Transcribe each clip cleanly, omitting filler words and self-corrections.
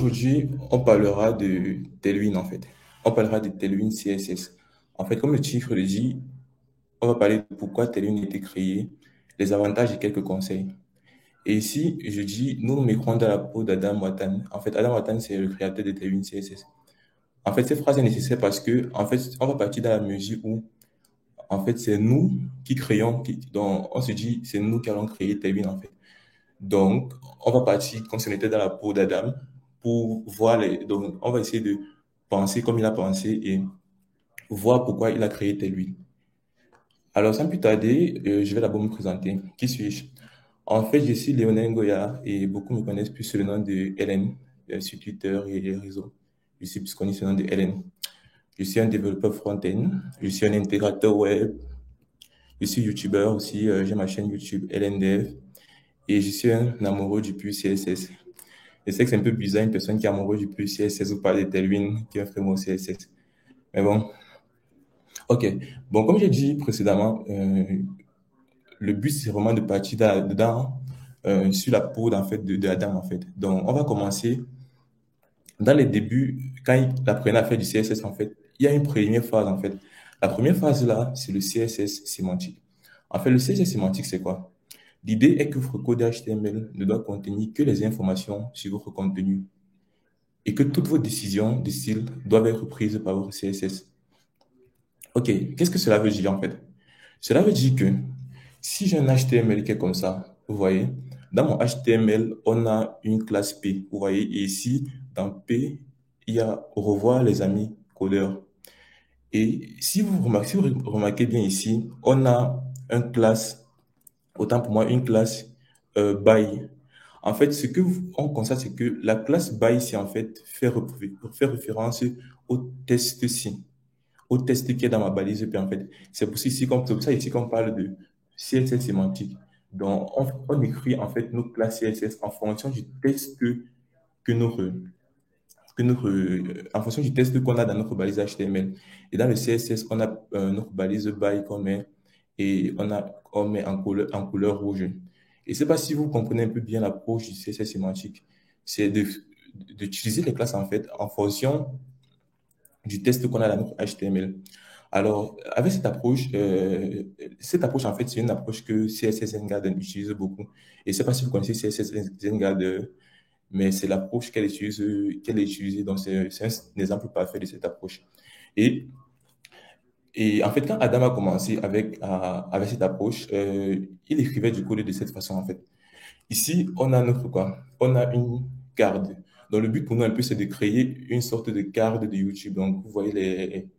Aujourd'hui, on parlera de Tailwind en fait. On parlera de Tailwind CSS. En fait, comme le titre le dit, on va parler de pourquoi Tailwind a été créé, les avantages et quelques conseils. Et ici, je dis, nous nous mettrons dans la peau d'Adam Watan. En fait, Adam Watan, c'est le créateur de Tailwind CSS. En fait, cette phrase est nécessaire parce que, en fait, on va partir dans la mesure où, en fait, c'est nous qui créons, donc on se dit, c'est nous qui allons créer Tailwind en fait. Donc, on va partir comme si on était dans la peau d'Adam pour voir les. Donc, on va essayer de penser comme il a pensé et voir pourquoi il a créé tel huile. Alors, sans plus tarder, je vais d'abord me présenter. Qui suis-je? En fait, je suis Léonin Ngoya et beaucoup me connaissent plus sous le nom de Hélène sur Twitter et les réseaux. Je suis plus connu sous le nom de Hélène. Je suis un développeur front-end, je suis un intégrateur web, je suis YouTuber aussi, j'ai ma chaîne YouTube LNDev et je suis un amoureux du pur CSS. Je sais que c'est un peu bizarre une personne qui est amoureuse du plus CSS ou pas de Tailwind qui est un framework CSS. Mais bon, ok. Bon, comme j'ai dit précédemment, le but c'est vraiment de partir dedans sur la peau en fait de Adam en fait. Donc, on va commencer dans les débuts quand il apprenait à faire du CSS en fait. Il y a une première phase en fait. La première phase là, c'est le CSS sémantique. En fait, le CSS sémantique c'est quoi? L'idée est que votre code HTML ne doit contenir que les informations sur votre contenu et que toutes vos décisions de style doivent être prises par votre CSS. Ok, qu'est-ce que cela veut dire en fait? Cela veut dire que si j'ai un HTML qui est comme ça, vous voyez, dans mon HTML, on a une classe P, vous voyez, et ici, dans P, il y a revoir les amis codeurs. Et si vous remarquez bien ici, on a un classe, autant pour moi, une classe by. En fait, on constate, c'est que la classe by, c'est en fait faire référence au test-ci, au test qui est dans ma balise P, en fait. C'est pour ça ici qu'on parle de CSS sémantique. Donc, on écrit en fait nos classes CSS en fonction du test que nous, re- en fonction du test qu'on a dans notre balise HTML. Et dans le CSS, on a notre balise by qu'on met et on met en couleur rouge. Et je ne sais pas si vous comprenez un peu bien l'approche du CSS sémantique. C'est d'utiliser les classes en fait en fonction du test qu'on a dans notre HTML. Alors, avec cette approche, en fait, c'est une approche que CSS Zengarden utilise beaucoup. Et je ne sais pas si vous connaissez CSS Zengarden, mais c'est l'approche qu'elle a utilisée. Donc, c'est un exemple parfait de cette approche. Et, et en fait, quand Adam a commencé avec cette approche, il écrivait du code de cette façon, en fait. Ici, on a notre quoi? On a une carte. Donc, le but pour nous, un peu, c'est de créer une sorte de carte de YouTube. Donc, vous voyez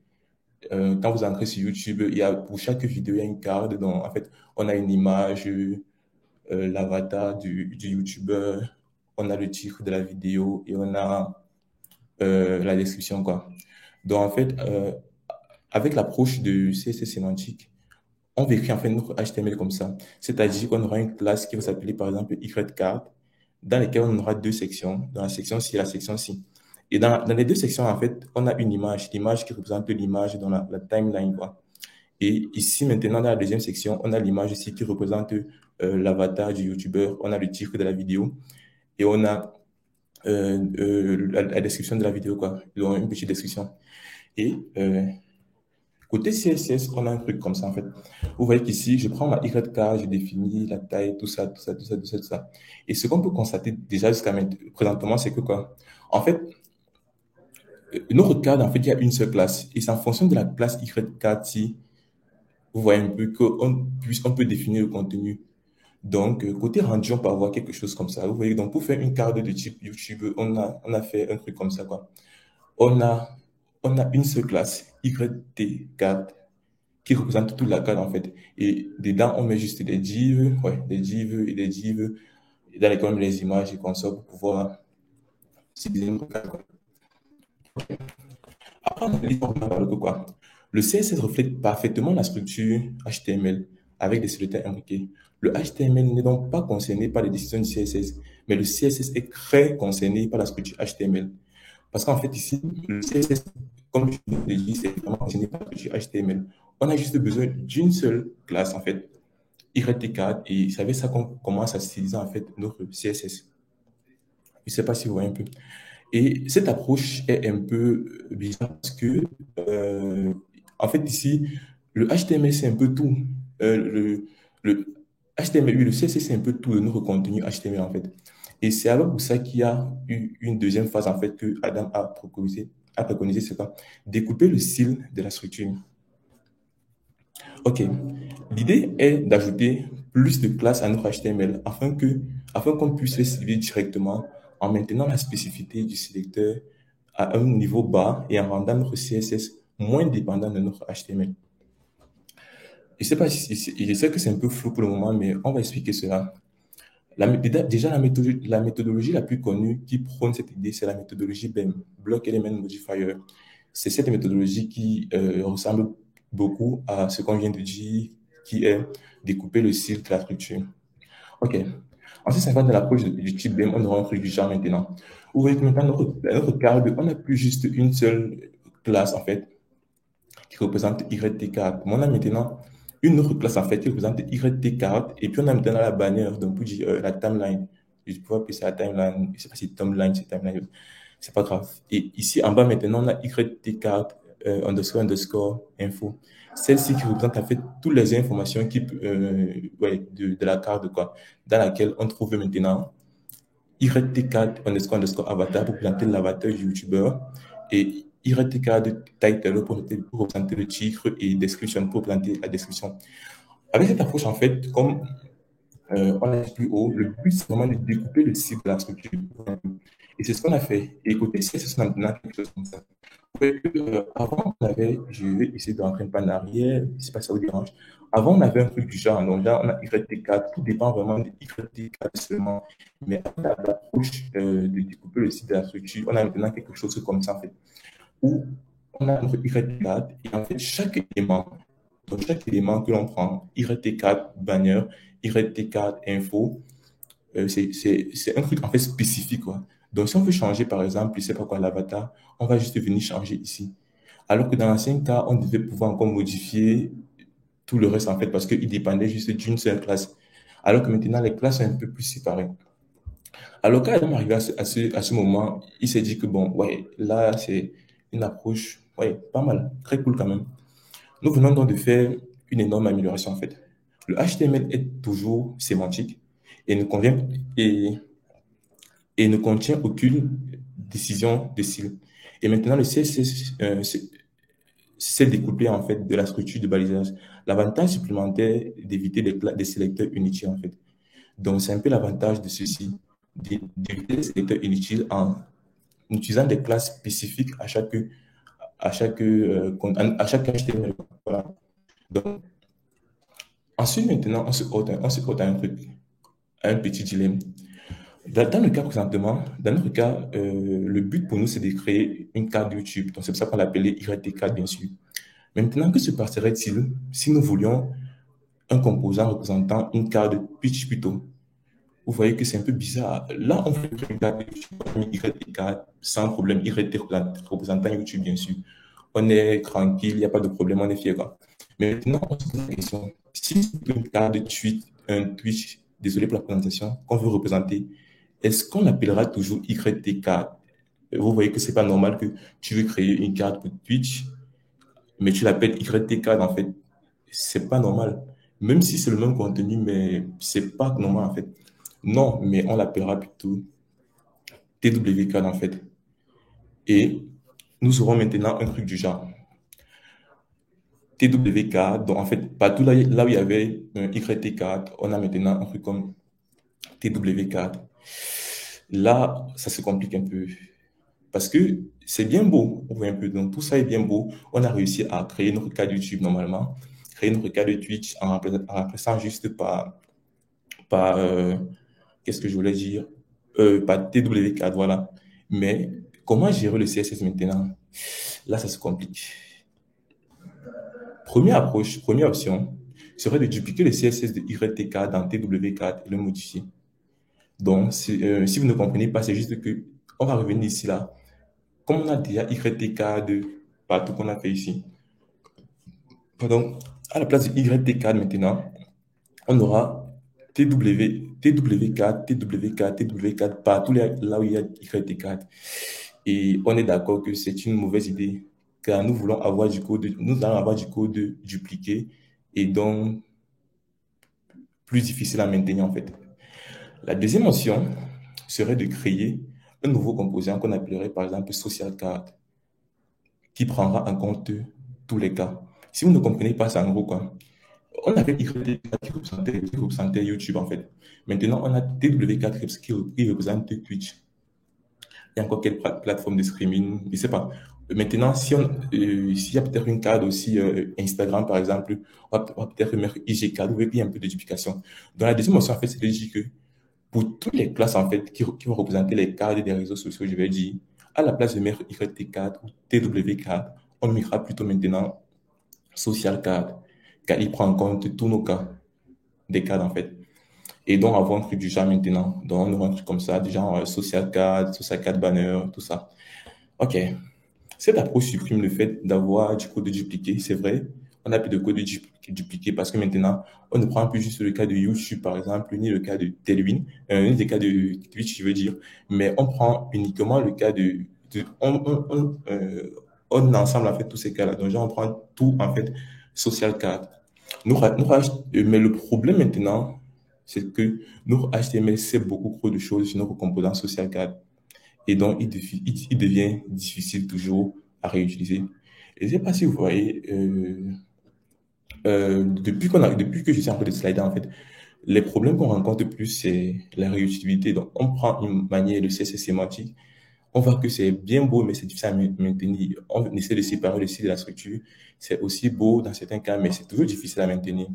quand vous entrez sur YouTube, pour chaque vidéo, il y a une carte. Donc, en fait, on a une image, l'avatar du YouTuber, on a le titre de la vidéo et on a la description, quoi. Donc, en fait, avec l'approche de CSS sémantique, on va écrire en fait notre HTML comme ça. C'est-à-dire qu'on aura une classe qui va s'appeler par exemple YCard, dans laquelle on aura deux sections. Dans la section ci et la section ci. Et dans les deux sections, en fait, on a une image, l'image qui représente l'image dans la timeline, quoi. Et ici, maintenant, dans la deuxième section, on a l'image ici qui représente l'avatar du YouTuber, on a le titre de la vidéo et on a la description de la vidéo, quoi. Donc, une petite description. Et côté CSS, on a un truc comme ça, en fait. Vous voyez qu'ici, je prends ma YK, je définis la taille, tout ça, tout ça, tout ça, tout ça, tout ça. Et ce qu'on peut constater déjà jusqu'à maintenant, présentement, c'est que quoi? En fait, notre cadre, en fait, il y a une seule classe. Et c'est en fonction de la classe YK, si vous voyez un peu on peut définir le contenu. Donc, côté rendu, on peut avoir quelque chose comme ça. Vous voyez, donc pour faire une carte de type YouTube, on a fait un truc comme ça, quoi. On a, on a une seule classe, YT4, qui représente toute la carte, en fait. Et dedans, on met juste des divs, ouais, des divs et des divs, et dans lesquels on met les images et comme ça pour pouvoir utiliser notre carte, quoi. Après, on analyse quoi. Le CSS reflète parfaitement la structure HTML avec des solitaires imbriqués. Le HTML n'est donc pas concerné par les décisions du CSS, mais le CSS est très concerné par la structure HTML. Parce qu'en fait, ici, le CSS, comme je l'ai dit, c'est vraiment concerné par la structure HTML. On a juste besoin d'une seule classe, en fait, YT4, et c'est avec ça qu'on commence à utiliser, en fait, notre CSS. Je ne sais pas si vous voyez un peu. Et cette approche est un peu bizarre parce que, euh, en fait, ici, le HTML, c'est un peu tout. Le HTML, oui, le CSS, c'est un peu tout de notre contenu HTML, en fait. Et c'est alors pour ça qu'il y a eu une deuxième phase, en fait, que Adam a préconisé, c'est quoi? Découper le style de la structure. OK. L'idée est d'ajouter plus de classes à notre HTML afin qu'on puisse les cibler directement en maintenant la spécificité du sélecteur à un niveau bas et en rendant notre CSS moins dépendant de notre HTML. Je sais que c'est un peu flou pour le moment, mais on va expliquer cela. Déjà, la méthodologie la plus connue qui prône cette idée, c'est la méthodologie BEM, Block Element Modifier. C'est cette méthodologie qui ressemble beaucoup à ce qu'on vient de dire, qui est découper le style de la structure. OK. Ensuite, ça va dans l'approche du type BEM, on aura un truc du genre maintenant. Vous voyez que maintenant, notre card, on n'a plus juste une seule classe, en fait, qui représente YT4. Mais on a maintenant une autre classe en fait qui représente YT4 et puis on a maintenant la bannière, donc pour dire la timeline. Je peux appeler ça la timeline, je ne sais pas si timeline, c'est timeline, c'est pas grave. Et ici en bas maintenant on a YT4 underscore info. Celle-ci qui représente en fait toutes les informations ouais, de la carte quoi, dans laquelle on trouve maintenant YT4 underscore avatar pour présenter l'avatar du youtubeur et YT4 title pour représenter le titre et description pour présenter la description. Avec cette approche, en fait, comme on l'a dit plus haut, le but c'est vraiment de découper le cycle de la structure. Et c'est ce qu'on a fait. Et côté CSS, on a maintenant quelque chose comme ça. Avant, on avait, je vais essayer de rentrer un peu en arrière, je ne sais pas si ça vous dérange. Avant, on avait un truc du genre, donc là, on a YT4, tout dépend vraiment de YT4 seulement. Mais après l'approche de découper le site de la structure, on a maintenant quelque chose comme ça, en fait, où on a notre YT4, et en fait, chaque élément que l'on prend, YT4 banner, YT4 info, c'est un truc en fait spécifique, quoi. Donc, si on veut changer, par exemple, je ne sais pas quoi, l'avatar, on va juste venir changer ici. Alors que dans l'ancien cas, on devait pouvoir encore modifier tout le reste, en fait, parce qu'il dépendait juste d'une seule classe. Alors que maintenant, les classes sont un peu plus séparées. Alors, quand Adam est arrivé à ce moment, il s'est dit que, bon, ouais, là, c'est une approche, ouais, pas mal, très cool quand même. Nous venons donc de faire une énorme amélioration, en fait. Le HTML est toujours sémantique et ne convient, et et ne contient aucune décision de style. Et maintenant, le CSS, c'est découpé en fait de la structure de balisage. L'avantage supplémentaire d'éviter des sélecteurs inutiles en fait. Donc, c'est un peu l'avantage de ceci, d'éviter les sélecteurs inutiles en utilisant des classes spécifiques à chaque HTML. Voilà. Donc, ensuite, maintenant, on se ôte à un truc, à un petit dilemme. Dans le cas présentement, dans notre cas, le but pour nous, c'est de créer une carte YouTube. Donc, c'est pour ça qu'on l'appelait YT4, bien sûr. Maintenant, que se passerait-il si nous voulions un composant représentant une carte de Twitch plutôt? Vous voyez que c'est un peu bizarre. Là, on fait une carte de YouTube, on met YT4 sans problème, YT représentant YouTube, bien sûr. On est tranquille, il n'y a pas de problème, on est fier, quoi. Mais maintenant, on se pose la question. Si c'est une carte de Twitch, un Twitch, désolé pour la présentation, qu'on veut représenter, est-ce qu'on appellera toujours YT4? Vous voyez que c'est pas normal que tu veux créer une carte pour Twitch, mais tu l'appelles YT4 en fait. C'est pas normal. Même si c'est le même contenu, mais c'est pas normal en fait. Non, mais on l'appellera plutôt TW4 en fait. Et nous aurons maintenant un truc du genre. TW4, donc en fait, partout là où il y avait un YT4, on a maintenant un truc comme TW4. Là, ça se complique un peu. Parce que c'est bien beau, on voit un peu, donc tout ça est bien beau. On a réussi à créer notre cas YouTube normalement, créer notre cas de Twitch en remplaçant juste par qu'est-ce que je voulais dire, par TW4, voilà. Mais comment gérer le CSS maintenant? Là, ça se complique. Première approche, première option serait de dupliquer le CSS de YTK dans TW4 et le modifier. Donc, si vous ne comprenez pas, c'est juste que on va revenir ici là. Comme on a déjà YTK de partout qu'on a fait ici, pardon, à la place de YTK maintenant, on aura TW4, TW4, TW4, partout là où il y a YT4. Et on est d'accord que c'est une mauvaise idée, car nous allons avoir du code dupliqué et donc plus difficile à maintenir en fait. La deuxième option serait de créer un nouveau composant qu'on appellerait par exemple social card, qui prendra en compte tous les cas. Si vous ne comprenez pas, c'est en gros quoi. On avait YT4 qui représentait YouTube en fait. Maintenant, on a TW4 qui représente Twitch. Il y a encore quelle plateforme de streaming? Je ne sais pas. Maintenant, s'il y a peut-être une carte aussi, Instagram par exemple, on va peut-être mettre IG4, vous voyez qu'il y a un peu de duplication. Dans la deuxième option, en fait, c'est de dire que pour toutes les classes en fait, qui vont représenter les cadres des réseaux sociaux, je vais dire, à la place de mettre YT4 ou TW4, on mettra plutôt maintenant Social Card, car il prend en compte tous nos cas, des cadres en fait. Et donc, avoir un truc du genre maintenant. Donc, on aura un truc comme ça, du genre Social Card Banner, tout ça. OK. Cette approche supprime le fait d'avoir du code dupliqué, c'est vrai. On n'a plus de code dupliqué parce que maintenant, on ne prend plus juste le cas de YouTube, par exemple, ni le cas de Tailwind, ni le cas de Twitch, je veux dire, mais on prend uniquement le cas on ensemble, en fait, tous ces cas-là. Donc, genre, on prend tout, en fait, social card. Mais le problème maintenant, c'est que notre HTML sait beaucoup trop de choses sur notre composant social card. Et donc, il devient difficile toujours à réutiliser. Et je ne sais pas si vous voyez, depuis que je suis en train de slider, en fait, les problèmes qu'on rencontre plus, c'est la réutilisabilité. Donc, on prend une manière de CSS sémantique, on voit que c'est bien beau, mais c'est difficile à maintenir. On essaie de séparer le style de la structure. C'est aussi beau dans certains cas, mais c'est toujours difficile à maintenir.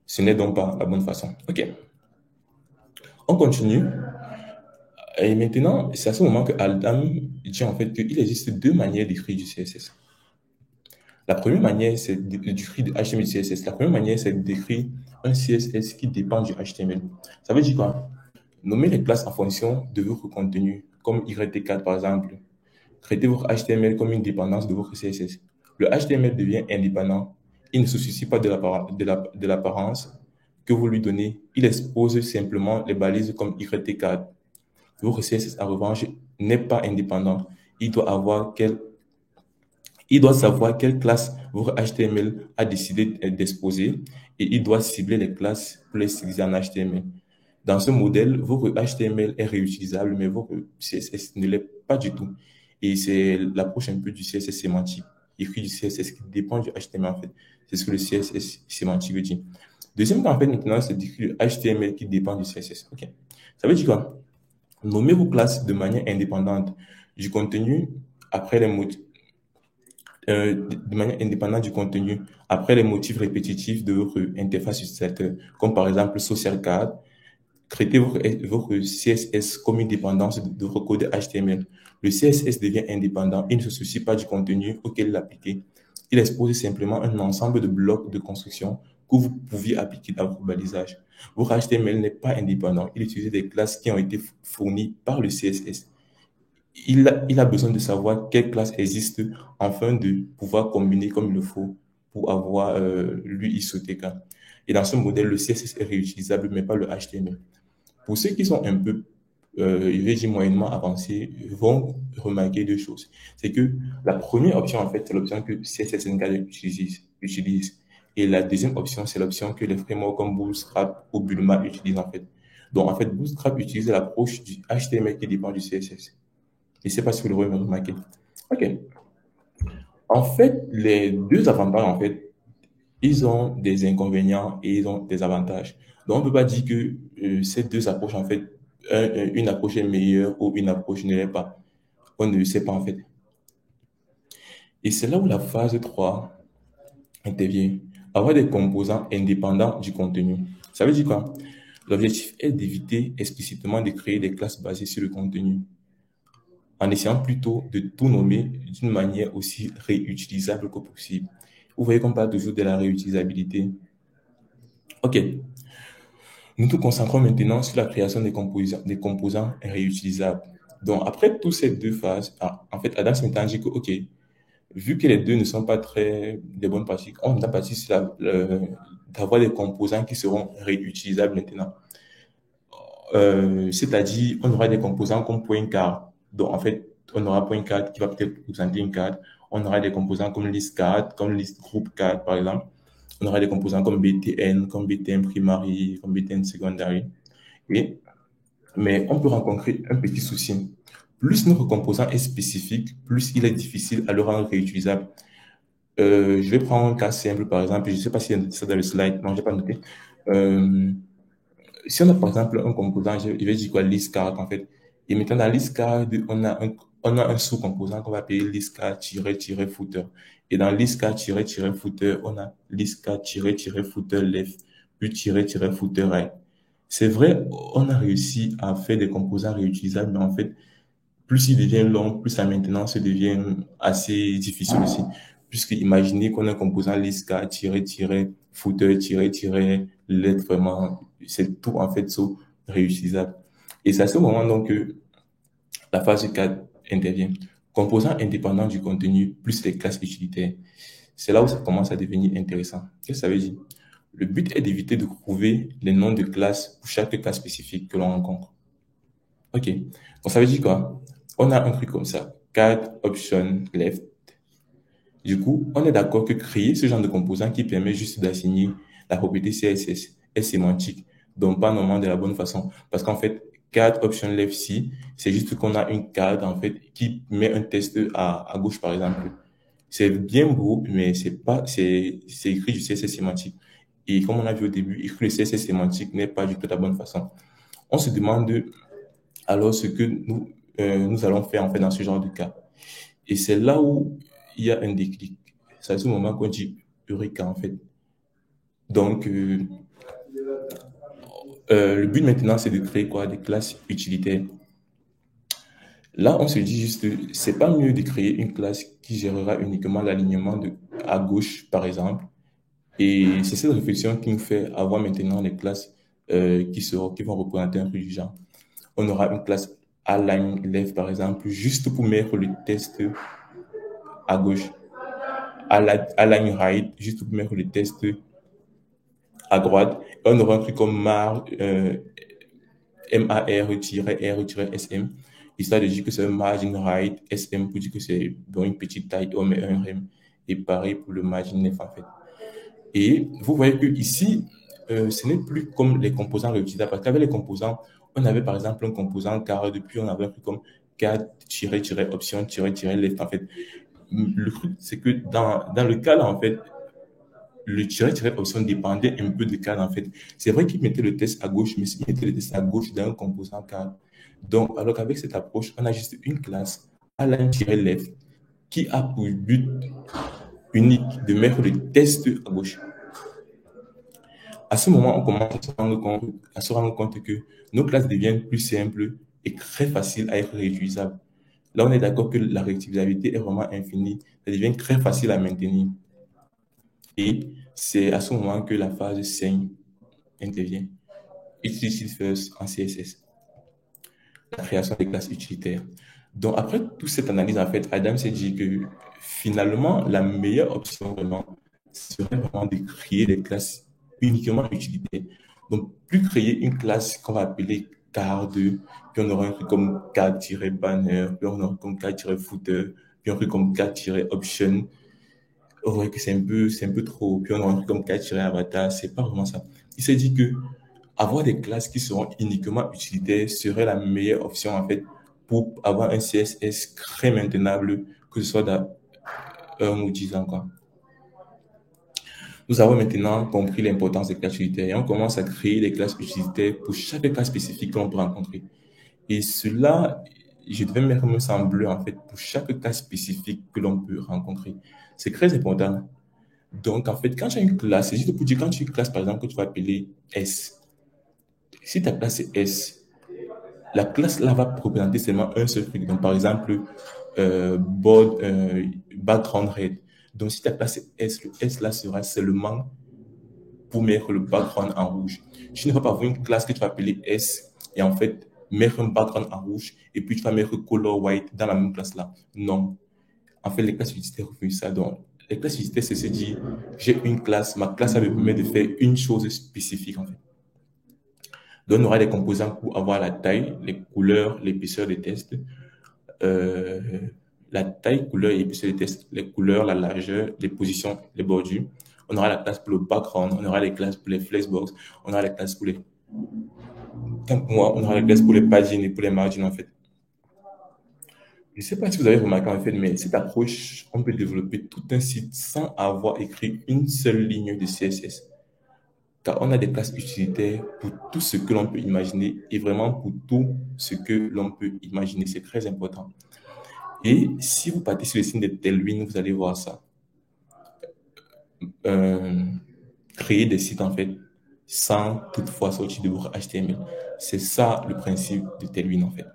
Ce n'est donc pas la bonne façon. OK. On continue. Et maintenant, c'est à ce moment que Aldam dit en fait qu'il existe deux manières d'écrire du CSS. La première manière, c'est d'écrire du HTML du CSS. La première manière, c'est d'écrire un CSS qui dépend du HTML. Ça veut dire quoi? Nommer les classes en fonction de votre contenu, comme YT4 par exemple. Traitez votre HTML comme une dépendance de votre CSS. Le HTML devient indépendant. Il ne se soucie pas de l'apparence que vous lui donnez. Il expose simplement les balises comme YT4. Votre CSS, en revanche, n'est pas indépendant. Il doit avoir il doit savoir quelle classe votre HTML a décidé d'exposer et il doit cibler les classes pour les utiliser en HTML. Dans ce modèle, votre HTML est réutilisable, mais votre CSS ne l'est pas du tout. Et c'est l'approche un peu du CSS sémantique. Écrit du CSS qui dépend du HTML en fait. C'est ce que le CSS sémantique veut dire. Deuxième cas, en fait, maintenant, c'est d'écrire le HTML qui dépend du CSS. OK. Ça veut dire quoi? Nommez vos classes de manière indépendante du contenu après les motifs, de manière indépendante du contenu après les motifs répétitifs de votre interface utilisateur, comme par exemple social card. Traitez votre CSS comme une dépendance de votre code HTML. Le CSS devient indépendant. Il ne se soucie pas du contenu auquel il est appliqué. Il expose simplement un ensemble de blocs de construction que vous pouviez appliquer à votre balisage. Votre HTML n'est pas indépendant. Il utilise des classes qui ont été fournies par le CSS. Il a besoin de savoir quelles classes existent afin de pouvoir combiner comme il le faut pour avoir l'UISOTK. Et dans ce modèle, le CSS est réutilisable, mais pas le HTML. Pour ceux qui sont un peu, je vais dire moyennement avancés, vont remarquer deux choses. C'est que la première option, en fait, c'est l'option que CSS4 utilise. Et la deuxième option, c'est l'option que les frameworks comme Bootstrap ou Bulma utilisent, en fait. Donc, en fait, Bootstrap utilise l'approche du HTML qui dépend du CSS. Je ne sais pas si vous l'aurez remarqué. OK. En fait, les deux avantages, en fait, ils ont des inconvénients et ils ont des avantages. Donc, on ne peut pas dire que ces deux approches, en fait, une approche est meilleure ou une approche ne l'est pas. On ne le sait pas, en fait. Et c'est là où la phase 3 intervient. Avoir des composants indépendants du contenu. Ça veut dire quoi? L'objectif est d'éviter explicitement de créer des classes basées sur le contenu, en essayant plutôt de tout nommer d'une manière aussi réutilisable que possible. Vous voyez qu'on parle toujours de la réutilisabilité. OK. Nous nous concentrons maintenant sur la création des composants réutilisables. Donc, après toutes ces deux phases, en fait, Adam Smith a dit que, OK, vu que les deux ne sont pas très des bonnes pratiques, on a parti sur d'avoir des composants qui seront réutilisables maintenant. C'est-à-dire, on aura des composants comme point card. Donc, en fait, on aura point card qui va peut-être représenter une carte. On aura des composants comme list card, comme list group card, par exemple. On aura des composants comme BTN, comme BTN primary, comme BTN secondary. Et, mais on peut rencontrer un petit souci. Plus notre composant est spécifique, plus il est difficile à le rendre réutilisable. Je vais prendre un cas simple, par exemple. Je ne sais pas si c'est ça dans le slide. Non, je n'ai pas noté. Euh, Si on a par exemple un composant, je vais dire quoi, list card en fait. Et maintenant, dans list card, on a un sous-composant qu'on va appeler list card-footer. Et dans list card-footer, on a list card-footer left, puis -footer right. C'est vrai, on a réussi à faire des composants réutilisables, mais en fait, plus il devient long, plus sa maintenance devient assez difficile aussi. Puisque imaginez qu'on a un composant list-card, footer, lettre, vraiment, c'est tout en fait so, réutilisable. Et c'est à ce moment donc que la phase 4 intervient. Composant indépendant du contenu plus les classes utilitaires. C'est là où ça commence à devenir intéressant. Qu'est-ce que ça veut dire? Le but est d'éviter de trouver les noms de classes pour chaque classe spécifique que l'on rencontre. OK. Donc, ça veut dire quoi? On a un truc comme ça. Cat, option, left. Du coup, on est d'accord que créer ce genre de composant qui permet juste d'assigner la propriété CSS est sémantique, donc pas normalement de la bonne façon. Parce qu'en fait, cat, option, left, si, c'est juste qu'on a une carte, en fait, qui met un test à gauche, par exemple. C'est bien beau, mais c'est écrit du CSS sémantique. Et comme on a vu au début, écrire le CSS sémantique n'est pas du tout la bonne façon. On se demande alors ce que nous allons faire en fait dans ce genre de cas. Et c'est là où il y a un déclic. C'est à ce moment qu'on dit Eureka en fait. Donc, le but maintenant, c'est de créer quoi? Des classes utilitaires. Là, on se dit juste, c'est pas mieux de créer une classe qui gérera uniquement l'alignement à gauche, par exemple. Et c'est cette réflexion qui nous fait avoir maintenant les classes qui vont représenter un truc du genre. On aura une classe align left, par exemple, juste pour mettre le test à gauche. Align right, juste pour mettre le test à droite. Et on aura un truc comme mar-r-r-sm, histoire de dire que c'est un margin right, sm pour dire que c'est dans une petite taille, on met un rem. Et pareil pour le margin left, en fait. Et vous voyez que ici, ce n'est plus comme les composants réutilisables. Parce qu'avec les composants, on avait par exemple un composant car depuis on avait un truc comme cat-option-left. En fait, le truc, c'est que dans le cas là, en fait, le option dépendait un peu du cadre, en fait. C'est vrai qu'il mettait le test à gauche, mais il mettait le test à gauche dans un composant cadre. Donc, alors qu'avec cette approche, on a juste une classe, align-left, qui a pour but unique de mettre le test à gauche. À ce moment, on commence à se rendre compte que nos classes deviennent plus simples et très faciles à être réutilisables. Là, on est d'accord que la réutilisabilité est vraiment infinie. Ça devient très facile à maintenir. Et c'est à ce moment que la phase 5 intervient. Utility first en CSS. La création des classes utilitaires. Donc, après toute cette analyse, en fait, Adam s'est dit que finalement, la meilleure option vraiment serait vraiment de créer des classes uniquement utilitaires. Donc, plus créer une classe qu'on va appeler card, puis on aura un truc comme card-banner, puis on aura comme card-footer, puis un truc comme card-option. On voit que c'est un peu trop. Puis on aura un truc comme card-avatar, c'est pas vraiment ça. Il s'est dit que avoir des classes qui seront uniquement utilitaires serait la meilleure option, en fait, pour avoir un CSS très maintenable, que ce soit dans 1 ou 10 ans, quoi. Nous avons maintenant compris l'importance des classes utilitaires et on commence à créer des classes utilitaires pour chaque cas spécifique que l'on peut rencontrer. Et cela, je devais mettre ça en bleu, en fait, pour chaque cas spécifique que l'on peut rencontrer. C'est très important. Donc, en fait, quand tu as une classe, c'est juste pour dire, quand tu as une classe, par exemple, que tu vas appeler S, si ta classe est S, la classe là va représenter seulement un seul truc. Donc, par exemple, background red. Donc, si ta classe est S, le S là sera seulement pour mettre le background en rouge. Tu ne vas pas avoir une classe que tu vas appeler S et en fait mettre un background en rouge et puis tu vas mettre color white dans la même classe là. Non. En fait, les classes utilitaires refusent ça. Donc, Les classes utilitaires, c'est se dire, j'ai une classe, ma classe, ça me permet de faire une chose spécifique, en fait. Donc, on aura des composants pour avoir la taille, les couleurs, l'épaisseur des tests, euh, la taille, couleur et épaisseur des tests, les couleurs, la largeur, les positions, les bordures. On aura la classe pour le background, on aura les classes pour les flexbox, on aura les classes pour les, tant pour moi, on aura les classes pour les paddings et pour les margins, en fait. Je ne sais pas si vous avez remarqué, en fait, mais cette approche, on peut développer tout un site sans avoir écrit une seule ligne de CSS. Car on a des classes utilitaires pour tout ce que l'on peut imaginer et vraiment pour tout ce que l'on peut imaginer. C'est très important. Et si vous partez sur le site de Tailwind, vous allez voir ça. Euh, Créer des sites, en fait, sans toutefois sortir de votre HTML. C'est ça le principe de Tailwind, en fait.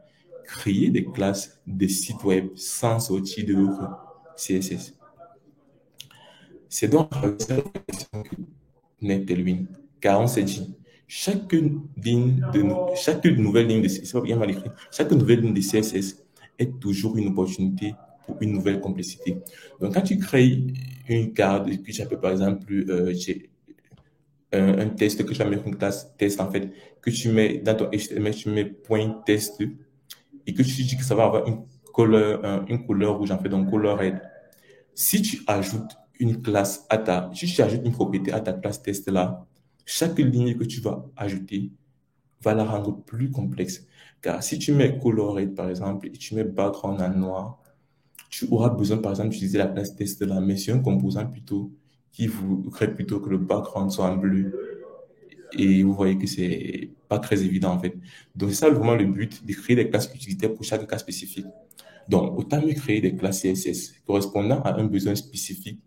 Créer des classes, des sites web sans sortir de votre CSS. C'est donc cette réflexion que naît Tailwind. Car on s'est dit, chaque nouvelle ligne de CSS, c'est pas bien mal écrit, chaque nouvelle ligne de CSS est toujours une opportunité pour une nouvelle complexité. Donc, quand tu crées une carte, et puis tu appelles par exemple j'ai un test que tu vas mettre une classe test en fait, que tu mets dans ton HTML, tu mets point test et que tu dis que ça va avoir une couleur rouge en fait, donc couleur red. Si tu ajoutes si tu ajoutes une propriété à ta classe test là, chaque ligne que tu vas ajouter va la rendre plus complexe. Car si tu mets color red par exemple et tu mets background en noir, tu auras besoin par exemple d'utiliser la classe test là, mais c'est un composant plutôt qui voudrait plutôt que le background soit en bleu. Et vous voyez que c'est pas très évident en fait. Donc c'est ça vraiment le but de créer des classes utilitaires pour chaque cas spécifique. Donc autant mieux créer des classes CSS correspondant à un besoin spécifique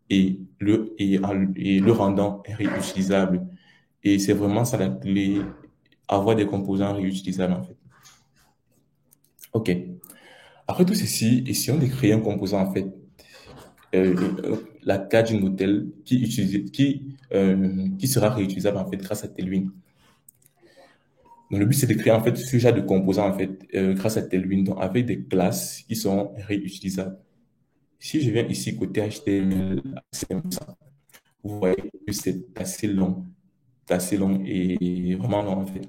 et le rendant réutilisable. Et c'est vraiment ça la clé, avoir des composants réutilisables en fait. Ok. Après tout ceci, essayons de créer un composant en fait, la carte d'une hôtel qui sera réutilisable en fait grâce à Tailwind. Donc, le but, c'est de créer en fait ce genre de composants en fait grâce à Tailwind, donc avec des classes qui sont réutilisables. Si je viens ici côté HTML, vous voyez que c'est assez long et vraiment long en fait.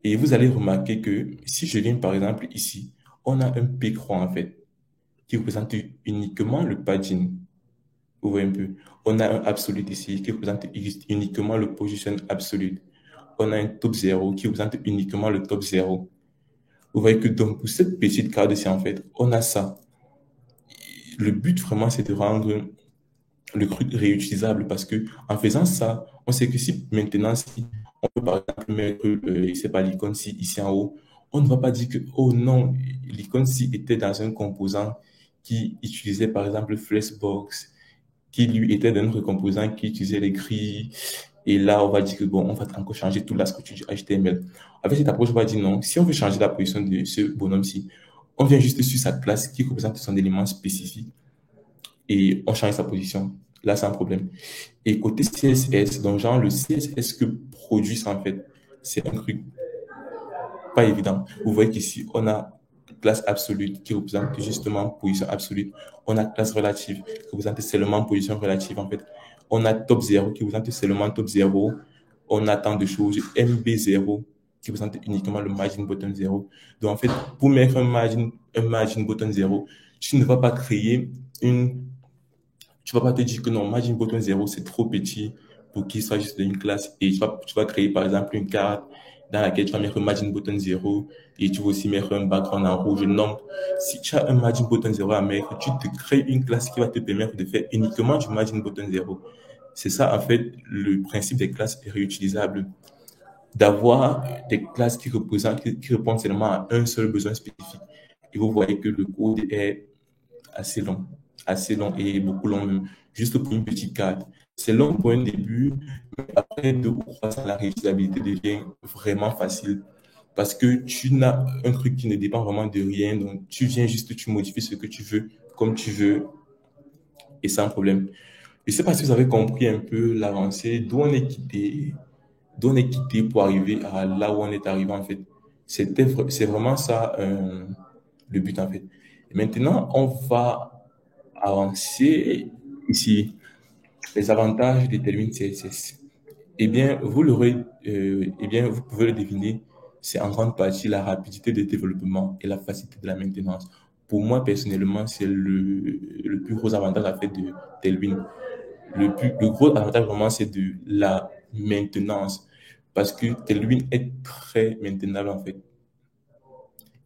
Et vous allez remarquer que si je viens par exemple ici, on a un P3 en fait qui représente uniquement le padding. Vous voyez un peu. On a un absolute ici qui représente uniquement le position absolute. On a un top 0 qui représente uniquement le top 0. Vous voyez que donc pour cette petite carte-ci, en fait, on a ça. Le but vraiment, c'est de rendre le truc réutilisable parce que en faisant ça, on sait que si maintenant, si on peut par exemple mettre, je sais pas, l'icône ci ici en haut, on ne va pas dire que, oh non, l'icône ci était dans un composant qui utilisait par exemple Flexbox, qui lui était dans un composant qui utilisait les grilles. Et là, on va dire que bon, on va encore changer toute la structure du HTML. Avec cette approche, on va dire non. Si on veut changer la position de ce bonhomme-ci, on vient juste sur sa classe qui représente son élément spécifique et on change sa position. Là, c'est un problème. Et côté CSS, donc genre le CSS que produit ça en fait, c'est un truc pas évident. Vous voyez qu'ici, on a classe absolue qui représente justement position absolue. On a classe relative qui représente seulement position relative en fait. On a top 0 qui représente seulement top 0. On a tant de choses. MB0 qui représente uniquement le margin button 0. Donc en fait, pour mettre un margin button 0, tu ne vas pas créer tu vas pas te dire que non, margin button 0 c'est trop petit pour qu'il soit juste une classe et tu vas créer par exemple une carte dans laquelle tu vas mettre un margin button 0 et tu vas aussi mettre un background en rouge. Non, si tu as un margin button 0 à mettre, tu te crées une classe qui va te permettre de faire uniquement du margin button 0. C'est ça en fait le principe des classes réutilisables, d'avoir des classes qui répondent seulement à un seul besoin spécifique. Et vous voyez que le code est assez long, assez long et beaucoup long même, juste pour une petite carte. C'est long pour un début, mais après 2 ou 3 ans, la réutilisabilité devient vraiment facile parce que tu n'as un truc qui ne dépend vraiment de rien, donc tu viens juste, tu modifies ce que tu veux, comme tu veux, et sans problème. Je ne sais pas si vous avez compris un peu l'avancée, d'où on est quitté pour arriver à là où on est arrivé en fait. C'est vraiment ça le but en fait. Et maintenant, on va avancer Ici, les avantages des Tailwind CSS. Eh bien, vous pouvez le deviner, c'est en grande partie la rapidité de développement et la facilité de la maintenance. Pour moi, personnellement, c'est le plus gros avantage en fait de Tailwind. Le gros avantage vraiment, c'est de la maintenance. Parce que Tailwind est très maintenable en fait.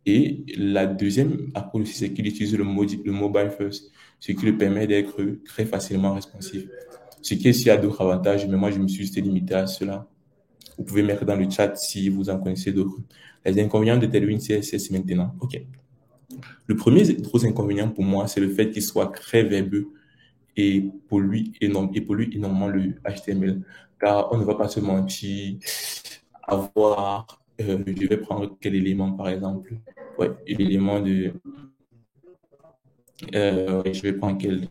Et la deuxième approche aussi, c'est qu'il utilise le mobile first, ce qui le permet d'être très facilement responsive. Ce qui est s'il y a d'autres avantages, mais moi je me suis juste limité à cela. Vous pouvez mettre dans le chat si vous en connaissez d'autres. Les inconvénients de Tailwind CSS maintenant. OK. Le premier gros inconvénient pour moi, c'est le fait qu'il soit très verbeux et pollue énormément le HTML. Car on ne va pas se mentir, avoir, je vais prendre quel élément par exemple. Ouais, l'élément de, ouais, je vais prendre quel,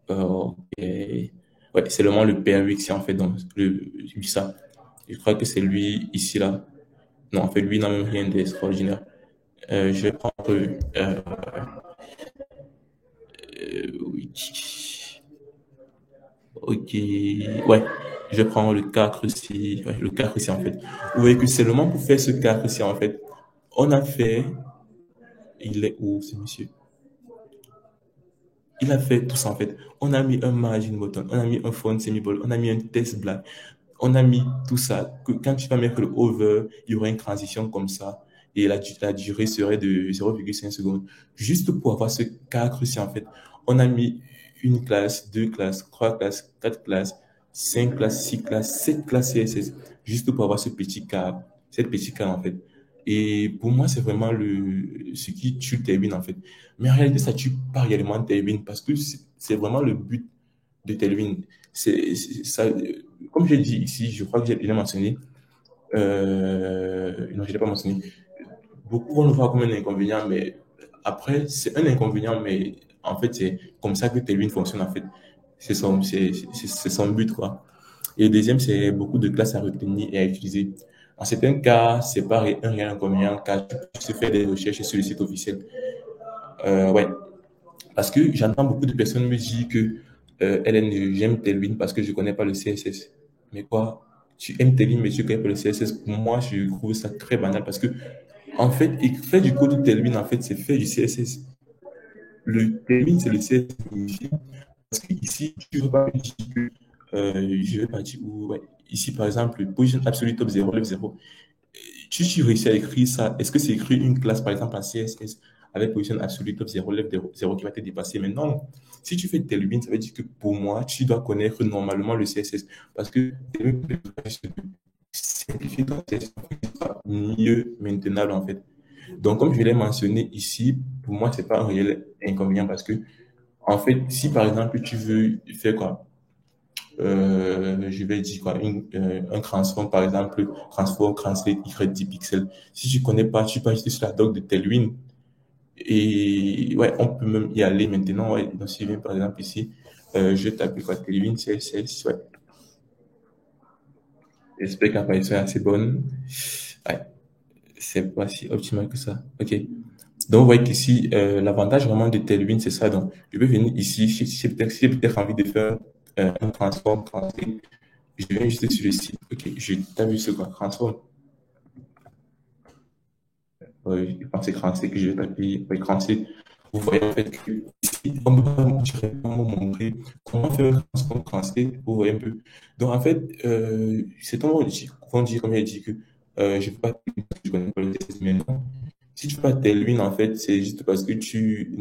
ok. Ouais, c'est vraiment le PRX en fait, donc ça. Je crois que c'est lui ici là. Non, en fait, lui n'a même rien d'extraordinaire. Je vais prendre oui. Ok, ouais, je vais prendre le 4 ici, ouais, le 4 ici en fait. Vous voyez que seulement pour faire ce 4 ici en fait, on a fait, il est où ce monsieur? Il a fait tout ça en fait. On a mis un margin button, on a mis un font semi-bold, on a mis un test black, on a mis tout ça. Que quand tu vas mettre le over, il y aura une transition comme ça et la durée serait de 0,5 secondes. Juste pour avoir ce cas crucial en fait, on a mis une classe, deux classes, trois classes, quatre classes, cinq classes, six classes, sept classes CSS, juste pour avoir ce petit cas, cette petite cas en fait. Et pour moi, c'est vraiment ce qui tue Tailwind en fait. Mais en réalité, ça tue pas réellement Tailwind parce que c'est vraiment le but de Tailwind. Ça, comme j'ai dit ici, je crois que j'ai bien mentionné, non, je l'ai pas mentionné. Beaucoup vont le voir comme un inconvénient, mais après, c'est un inconvénient, mais en fait, c'est comme ça que Tailwind fonctionne en fait. C'est son but, quoi. Et le deuxième, c'est beaucoup de classes à retenir et à utiliser. En certains cas, c'est pas un réel inconvénient car tu peux faire des recherches sur le site officiel. Ouais, parce que j'entends beaucoup de personnes me dire que Hélène, j'aime Tailwind parce que je connais pas le CSS. Mais quoi? Tu aimes Tailwind, mais tu connais pas le CSS. Pour moi, je trouve ça très banal parce que, en fait, faire du code Tailwind, en fait, c'est faire du CSS. Le Tailwind, c'est le CSS unifié. Parce que ici, tu veux pas me dire que je vais partir où, ouais. Ici, par exemple, position absolute top 0, left 0. Tu réussis à écrire ça, est-ce que c'est écrire une classe, par exemple, en CSS avec position absolue top 0, left 0 qui va te dépasser? Mais non. Si tu fais Tailwind, ça veut dire que pour moi, tu dois connaître normalement le CSS. Parce que Tailwind simplifier ton CSS mieux maintenable, en fait. Donc, comme je l'ai mentionné ici, pour moi, c'est pas un réel inconvénient parce que, en fait, si par exemple, tu veux faire quoi? Je vais dire quoi, un transform, par exemple, transform, translate, Y10 pixels. Si tu connais pas, tu peux acheter sur la doc de Tailwind. Et ouais, on peut même y aller maintenant. Ouais. Donc, si je viens, par exemple, ici, je tape quoi, Tailwind, CSS, ouais. J'espère que l'apparition est assez bonne. Ouais, c'est pas si optimal que ça. OK. Donc, vous voyez qu'ici, l'avantage vraiment de Tailwind, c'est ça. Donc, je peux venir ici, si j'ai peut-être envie de faire un transform, translate, je viens juste sur le site. OK, je tape juste quoi, transform. Je pense que c'est cransé que je vais taper, oui, cransé. Vous voyez en fait que ici, on va directement montrer comment faire un transform cransé, vous voyez un peu. Donc en fait, c'est ton vont dire, comme il a dit, que je ne peux pas, je connais pas le test, mais non. Si tu fais pas Tailwind, en fait, c'est juste parce que tu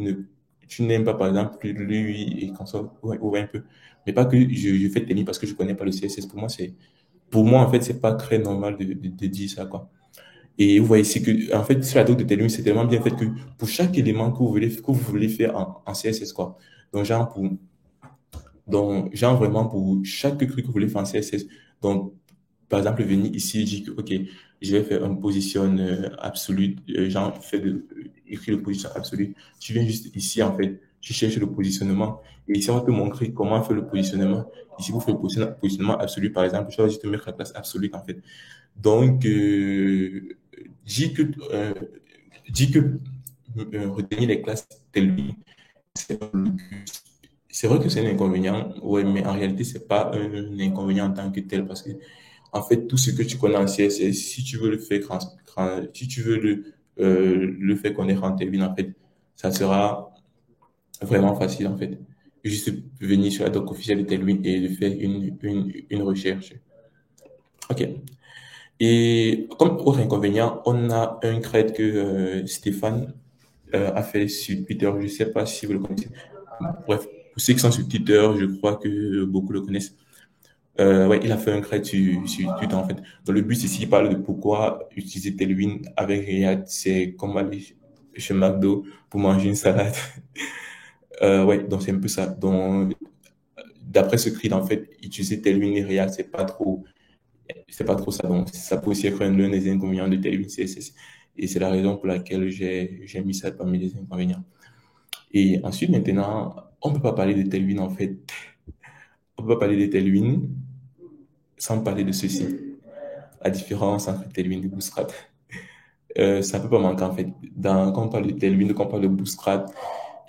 n'aimes pas, par exemple, lui et console, ouais, ouais, un peu. Mais pas que je fais Tailwind parce que je connais pas le CSS. Pour moi, en fait, c'est pas très normal de dire ça, quoi. Et vous voyez ici que, en fait, sur la doc de Tailwind, c'est tellement bien fait que pour chaque élément que vous voulez faire en CSS, quoi. Donc, genre vraiment pour chaque truc que vous voulez faire en CSS. Donc, par exemple, venir ici et dire que, OK, je vais faire une position absolue, genre, écrire le position absolue. Tu viens juste ici, en fait, tu cherches le positionnement. Et ici, on va te montrer comment faire le positionnement. Ici, vous faites le positionnement absolu, par exemple, je vais juste mettre la place absolue, en fait. Donc, dis que, euh, dis que retenir les classes telles c'est C'est vrai que c'est un inconvénient, ouais, mais en réalité, c'est pas un inconvénient en tant que tel parce que, en fait, tout ce que tu connais en CSS, si tu veux le faire, si tu veux le faire connaître en Tailwind, en fait, ça sera vraiment facile, en fait. Juste venir sur la doc officielle de Tailwind et de faire une recherche. OK. Et comme autre inconvénient, on a un crête que Stéphane a fait sur Twitter. Je ne sais pas si vous le connaissez. Bref, pour ceux qui sont sur Twitter, je crois que beaucoup le connaissent. Ouais, il a fait un crête sur Twitter en fait. Donc le but ici, il parle de pourquoi utiliser Tailwind avec React, c'est comme aller chez McDo pour manger une salade. Ouais, donc c'est un peu ça. Donc d'après ce crit, en fait, utiliser Tailwind et React, c'est pas trop ça. Donc ça peut aussi être l'un des inconvénients de Tailwind CSS. Et c'est la raison pour laquelle j'ai mis ça parmi les inconvénients. Et ensuite, maintenant, on peut pas parler de Tailwind en fait. On peut pas parler de Tailwind sans parler de ceci. La différence entre Tailwind et Bootstrap. Ça peut pas manquer en fait. Quand on parle de Tailwind, quand on parle de Bootstrap,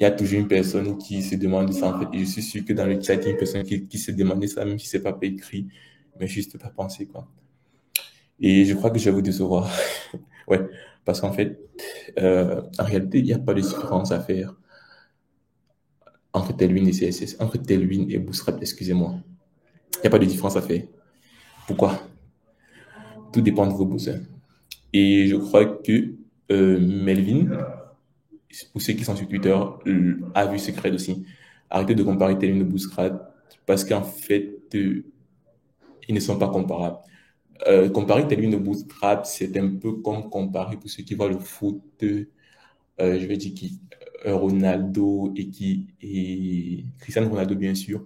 il y a toujours une personne qui se demande ça en fait. Et je suis sûr que dans le chat, il y a une personne qui se demandait ça, même si c'est pas écrit, mais juste pas pensé quoi. Et je crois que je vais vous décevoir. Ouais, parce qu'en fait, en réalité, il n'y a pas de différence à faire entre Tailwind et CSS, entre Tailwind et Bootstrap, excusez-moi. Il n'y a pas de différence à faire. Pourquoi? Tout dépend de vos besoins. Et je crois que Melvin, pour ceux qui sont sur Twitter, a vu ce thread aussi. Arrêtez de comparer Tailwind et Bootstrap parce qu'en fait, ils ne sont pas comparables. Comparer Tailwind et Bootstrap, c'est un peu comme comparer pour ceux qui voient le foot, je vais dire qui, Ronaldo et Cristiano Ronaldo bien sûr,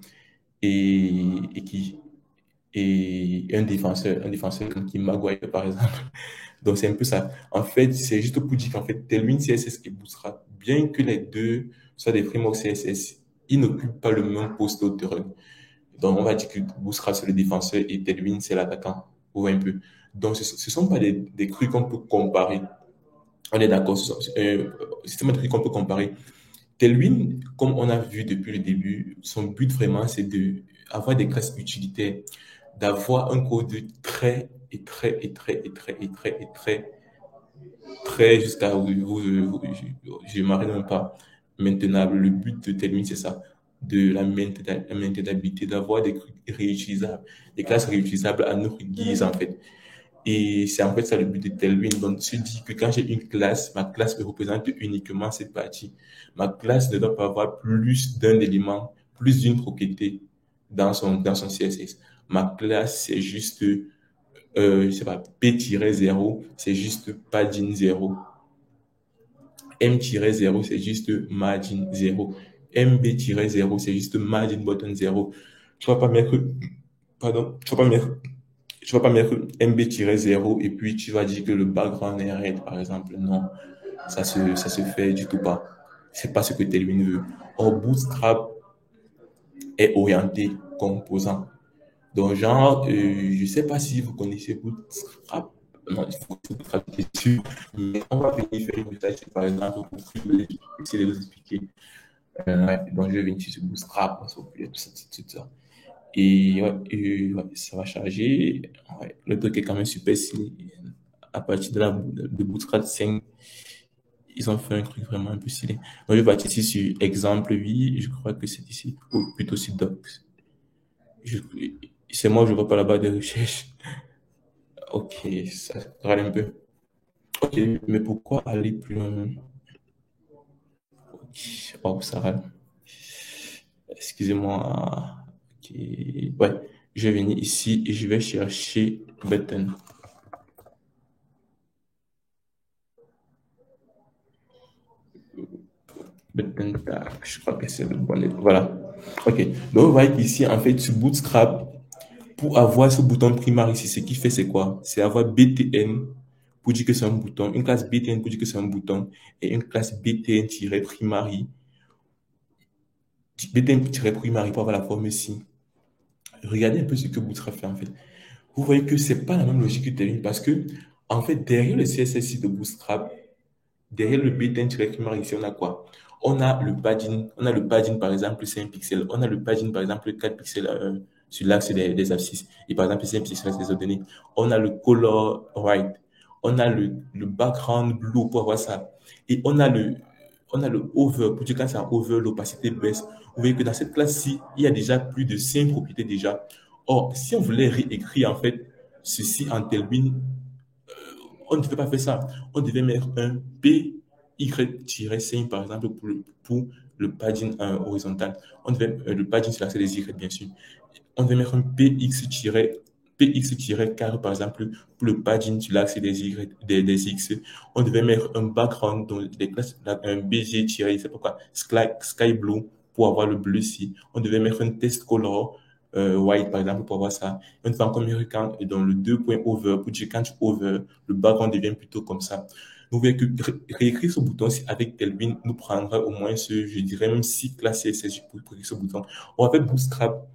et, et qui et un défenseur comme Kim Maguire par exemple. Donc c'est un peu ça. En fait, c'est juste pour dire qu'en fait, Tailwind CSS et Bootstrap, bien que les deux soient des frameworks CSS, ils n'occupent pas le même poste au terrain. Donc on va dire que Bootstrap c'est le défenseur et Tailwind c'est l'attaquant. Vous voyez un peu. Donc ce sont pas des trucs qu'on peut comparer. On est d'accord. C'est un truc qu'on peut comparer. Tailwind, comme on a vu depuis le début, son but vraiment, c'est de avoir des classes utilitaires, d'avoir un code très, et très, et très, et très, et très, et très, très jusqu'à où je ne m'arrête même pas maintenable. Le but de Tailwind, c'est ça, de la maintenabilité, d'avoir des trucs réutilisables, des classes réutilisables à notre guise, en fait. Et c'est en fait ça le but de Tailwind. Donc, se dit que quand j'ai une classe, ma classe représente uniquement cette partie. Ma classe ne doit pas avoir plus d'un élément, plus d'une propriété dans son CSS. Ma classe, c'est juste, je sais pas, P-0, c'est juste padding 0. M-0, c'est juste margin 0. MB-0, c'est juste margin button 0. Tu vas pas mettre, pardon, tu vas pas mettre MB-0 et puis tu vas dire que le background est red, par exemple. Non, ça se fait du tout pas. C'est pas ce que Tailwind veut. Or, Bootstrap est orienté composant. Donc, genre, je sais pas si vous connaissez Bootstrap. Non, il faut que Bootstrap, c'est sûr. Mais on va venir faire une recherche, par exemple, pour essayer de vous expliquer. Ouais, donc, je vais venir sur Bootstrap, on s'occupe de tout ça, tout ça. Ouais, ça va charger. Ouais, le truc est quand même super stylé. À partir de Bootstrap 5, ils ont fait un truc vraiment un peu stylé. Donc, je vais partir ici sur exemple 8. Je crois que c'est ici. Ou plutôt sur Docs. Je- c'est moi, je vois pas la barre de recherche. Ok, ça râle un peu. Ok, mais pourquoi aller plus loin? Ok, oh, ça râle. Excusez-moi. Ok, ouais. Je vais venir ici et je vais chercher button. Button tag. Je crois que c'est le bon. Voilà. Ok. Donc, vous voyez qu'ici, en fait, sur Bootstrap, pour avoir ce bouton primaire ici, ce qui fait, c'est quoi? C'est avoir btn pour dire que c'est un bouton, une classe btn pour dire que c'est un bouton, et une classe btn-primary, btn-primary pour avoir la forme ici. Regardez un peu ce que Bootstrap fait, en fait. Vous voyez que c'est pas la même logique que Tailwind parce que, en fait, derrière le CSS de Bootstrap, derrière le btn-primary, ici, on a quoi? On a le padding, par exemple, 5 pixels. On a le padding, par exemple, 4 pixels sur l'axe des abscisses. Et par exemple, 5 pixels sur l'axe des ordonnées. On a le color white. On a le background blue pour avoir ça. Et on a le over. Pour dire quand ça over, l'opacité baisse. Vous voyez que dans cette classe-ci, il y a déjà plus de 5 propriétés déjà. Or, si on voulait réécrire, en fait, ceci en Tailwind, on ne devait pas faire ça. On devait mettre un PY-5, par exemple, pour le padding horizontal. On devait, le padding sur l'axe des Y, bien sûr. On devait mettre un PX-carré, par exemple, pour le padding sur l'axe des Y, des X. On devait mettre un background, dans des classes, un BG- je sais pas quoi, sky blue, pour avoir le bleu ici. On devait mettre un test color, white, par exemple, pour avoir ça. On devait encore mettre dans le 2 points over, pour dire quand tu over, le background devient plutôt comme ça. Vous voyez que réécrire ce bouton avec Tailwind nous prendra au moins je dirais même 6 classes CSS pour écrire ce bouton. On va faire Bootstrap.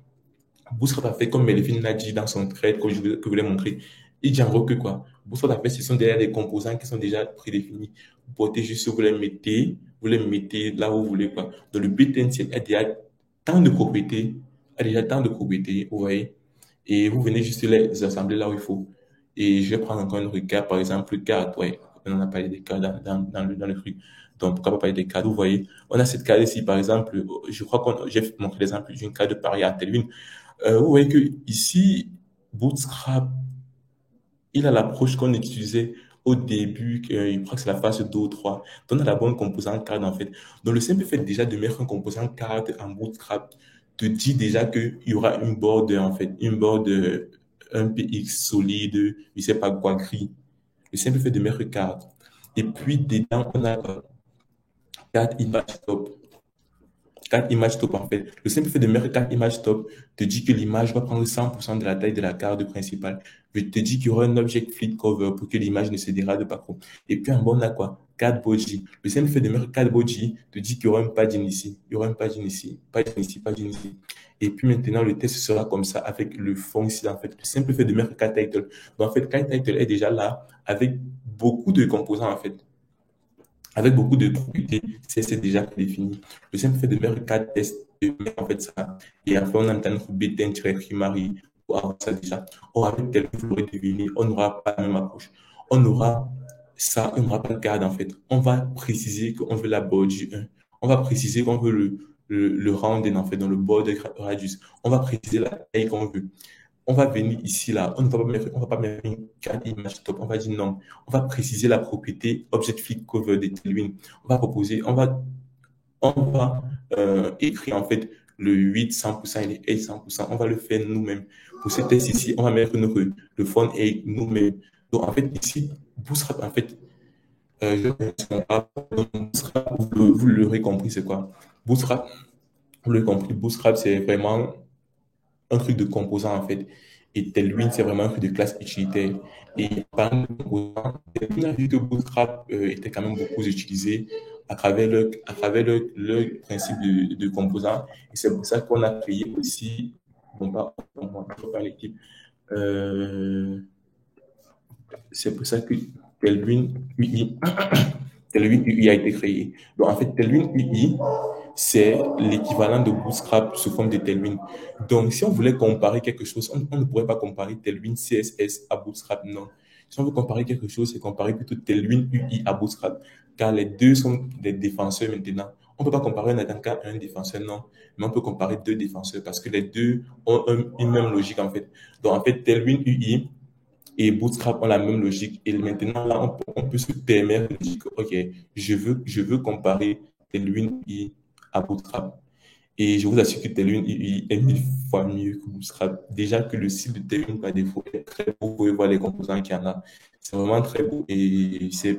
Bootstrap a fait comme Melvin l'a dit dans son thread que je voulais montrer. Il dit en gros que quoi? Bootstrap a fait, ce sont déjà des composants qui sont déjà prédéfinis. Vous portez juste, vous les mettez là où vous voulez quoi. Dans le built-in, a déjà tant de propriétés, a déjà tant de propriétés, vous voyez. Et vous venez juste les assembler là où il faut. Et je vais prendre encore un regard, par exemple, carte, ouais. On en a parlé des cartes dans le truc. Donc, pourquoi pas parler des cartes? Vous voyez, on a cette carte ici, par exemple, je crois j'ai montré l'exemple d'une carte de Paris à Telvin. Vous voyez que ici, Bootstrap, il a l'approche qu'on utilisait au début, je crois que c'est la phase 2 ou 3. Donc, on a la bonne composante card, en fait. Donc, le simple fait déjà de mettre un composant card en Bootstrap te dit déjà qu'il y aura une board, en fait, une board, un PX solide, je sais pas quoi, gris. Le simple fait de mettre card. Et puis, dedans, on a card image top. Carte image top, en fait. Le simple fait de mettre carte image top te dit que l'image va prendre 100% de la taille de la carte principale. Je te dis qu'il y aura un object flip cover pour que l'image ne se dégrade pas trop. Et puis en bas, on a quoi? Carte body. Le simple fait de mettre carte body te dit qu'il y aura un padding ici. Il y aura un padding ici. Padding ici, padding ici. Et puis maintenant, le test sera comme ça avec le fond ici, en fait. Le simple fait de mettre carte title. Donc en fait, carte title est déjà là avec beaucoup de composants, en fait, avec beaucoup de propriétés, c'est déjà prédéfini. Le simple fait de mettre 4 tests, de mettre en fait ça, et après on entend notre btn-primary pour avoir ça déjà. Or, avec tel que vous l'aurez deviné, on n'aura pas la même approche. On aura ça, on n'aura pas le cadre en fait. On va préciser qu'on veut la body 1. On va préciser qu'on veut le rounding en fait, dans le border radius. On va préciser la taille qu'on veut. On va venir ici, là, on va pas mettre une carte image top, on va dire non. On va préciser la propriété object flip cover de Tailwind. On va proposer, on va écrire en fait le 8 100% et le 8 100%. On va le faire nous-mêmes. Pour ce test ici, on va mettre le font et nous-mêmes. Donc en fait ici, Bootstrap, en fait, je ne pas, Bootstrap, vous l'aurez compris, c'est quoi? Bootstrap, vous l'aurez compris, Bootstrap, c'est vraiment un truc de composant en fait. Et Tailwind, c'est vraiment un truc de classe utilitaire. Et par exemple, Tailwind a vu que Bootstrap était quand même beaucoup utilisé à travers le principe de composant. Et c'est pour ça qu'on a créé aussi, pas l'équipe, euh, c'est pour ça que Tailwind UI, Tailwind UI a été créé. Donc en fait, Tailwind UI, c'est l'équivalent de Bootstrap sous forme de Tailwind. Donc, si on voulait comparer quelque chose, on ne pourrait pas comparer Tailwind CSS à Bootstrap, non. Si on veut comparer quelque chose, c'est comparer plutôt Tailwind UI à Bootstrap, car les deux sont des défenseurs maintenant. On ne peut pas comparer un attaquant à un défenseur, non, mais on peut comparer deux défenseurs parce que les deux ont une même logique en fait. Donc, en fait, Tailwind UI et Bootstrap ont la même logique. Et maintenant, là, on peut se permettre de dire que, OK, je veux comparer Tailwind UI à Bootstrap. Et je vous assure que Tailwind UI est 1000 fois mieux que Bootstrap. Déjà que le site de Tailwind, par défaut, est très beau. Vous pouvez voir les composants qu'il y en a. C'est vraiment très beau. Et c'est